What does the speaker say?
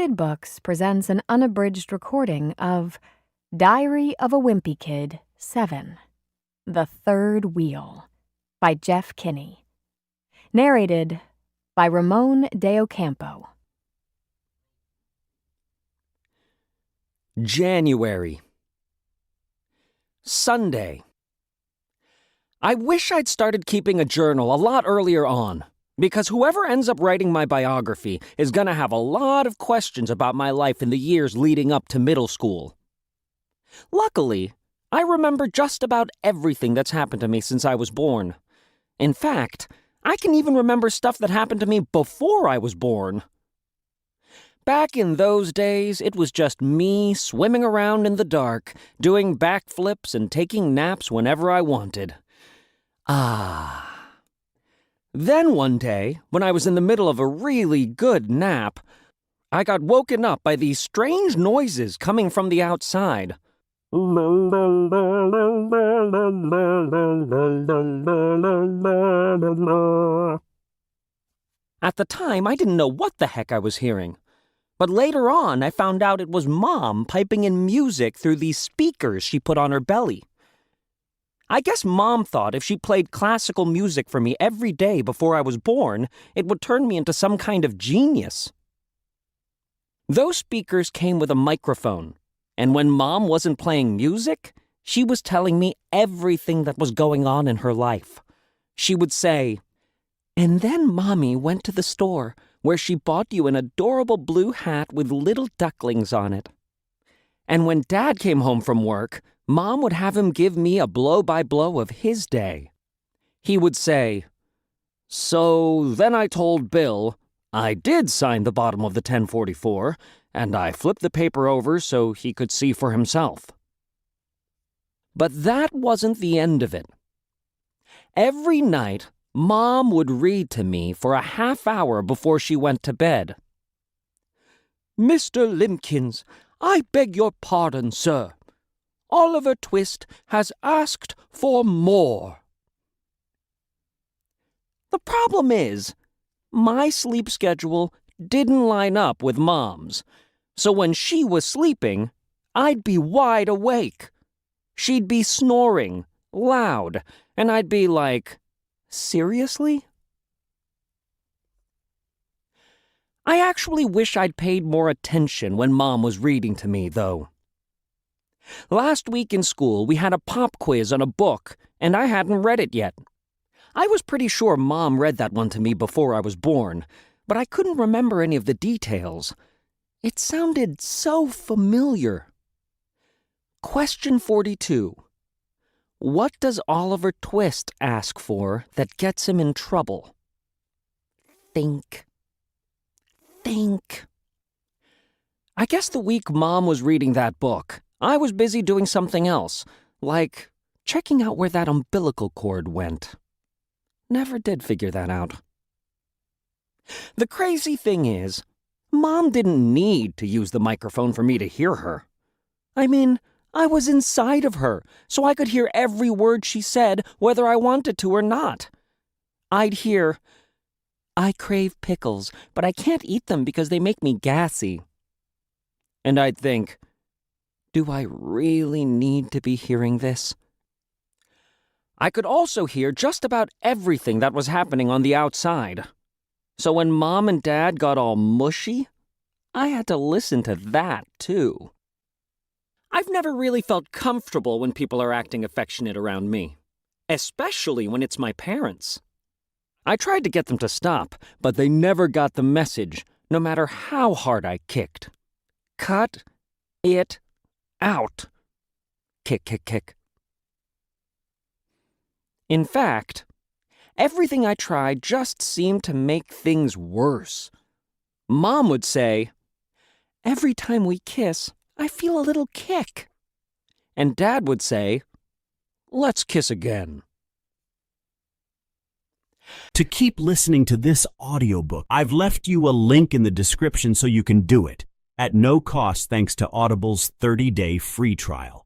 Books presents an unabridged recording of Diary of a Wimpy Kid 7, The Third Wheel, by Jeff Kinney. Narrated by Ramon de Ocampo. January. Sunday. I wish I'd started keeping a journal a lot earlier on, because whoever ends up writing my biography is gonna have a lot of questions about my life in the years leading up to middle school. Luckily, I remember just about everything that's happened to me since I was born. In fact, I can even remember stuff that happened to me before I was born. Back in those days, it was just me swimming around in the dark, doing backflips and taking naps whenever I wanted. Then one day, when I was in the middle of a really good nap, I got woken up by these strange noises coming from the outside. At the time, I didn't know what the heck I was hearing. But later on, I found out it was Mom piping in music through these speakers she put on her belly. I guess Mom thought if she played classical music for me every day before I was born, it would turn me into some kind of genius. Those speakers came with a microphone, and when Mom wasn't playing music, she was telling me everything that was going on in her life. She would say, "And then Mommy went to the store, where she bought you an adorable blue hat with little ducklings on it. And when Dad came home from work, Mom would have him give me a blow-by-blow of his day. He would say, 'So then I told Bill, I did sign the bottom of the 1044, and I flipped the paper over so he could see for himself.' But that wasn't the end of it. Every night, Mom would read to me for a half hour before she went to bed. 'Mr. Limpkins, I beg your pardon, sir. Oliver Twist has asked for more.' The problem is, my sleep schedule didn't line up with Mom's, so when she was sleeping, I'd be wide awake. She'd be snoring, loud, and I'd be like, 'Seriously?' I actually wish I'd paid more attention when Mom was reading to me, though. Last week in school, we had a pop quiz on a book, and I hadn't read it yet. I was pretty sure Mom read that one to me before I was born, but I couldn't remember any of the details. It sounded so familiar. Question 42. What does Oliver Twist ask for that gets him in trouble? Think. I guess the week Mom was reading that book, I was busy doing something else, like checking out where that umbilical cord went. Never did figure that out. The crazy thing is, Mom didn't need to use the microphone for me to hear her. I mean, I was inside of her, so I could hear every word she said, whether I wanted to or not. I'd hear, "I crave pickles, but I can't eat them because they make me gassy." And I'd think, do I really need to be hearing this? I could also hear just about everything that was happening on the outside. So when Mom and Dad got all mushy, I had to listen to that, too. I've never really felt comfortable when people are acting affectionate around me, especially when it's my parents. I tried to get them to stop, but they never got the message, no matter how hard I kicked. Cut it out. Kick, kick, kick. In fact, everything I tried just seemed to make things worse. Mom would say, "Every time we kiss, I feel a little kick." And Dad would say, "Let's kiss again." To keep listening to this audiobook, I've left you a link in the description so you can do it, at no cost thanks to Audible's 30-day free trial.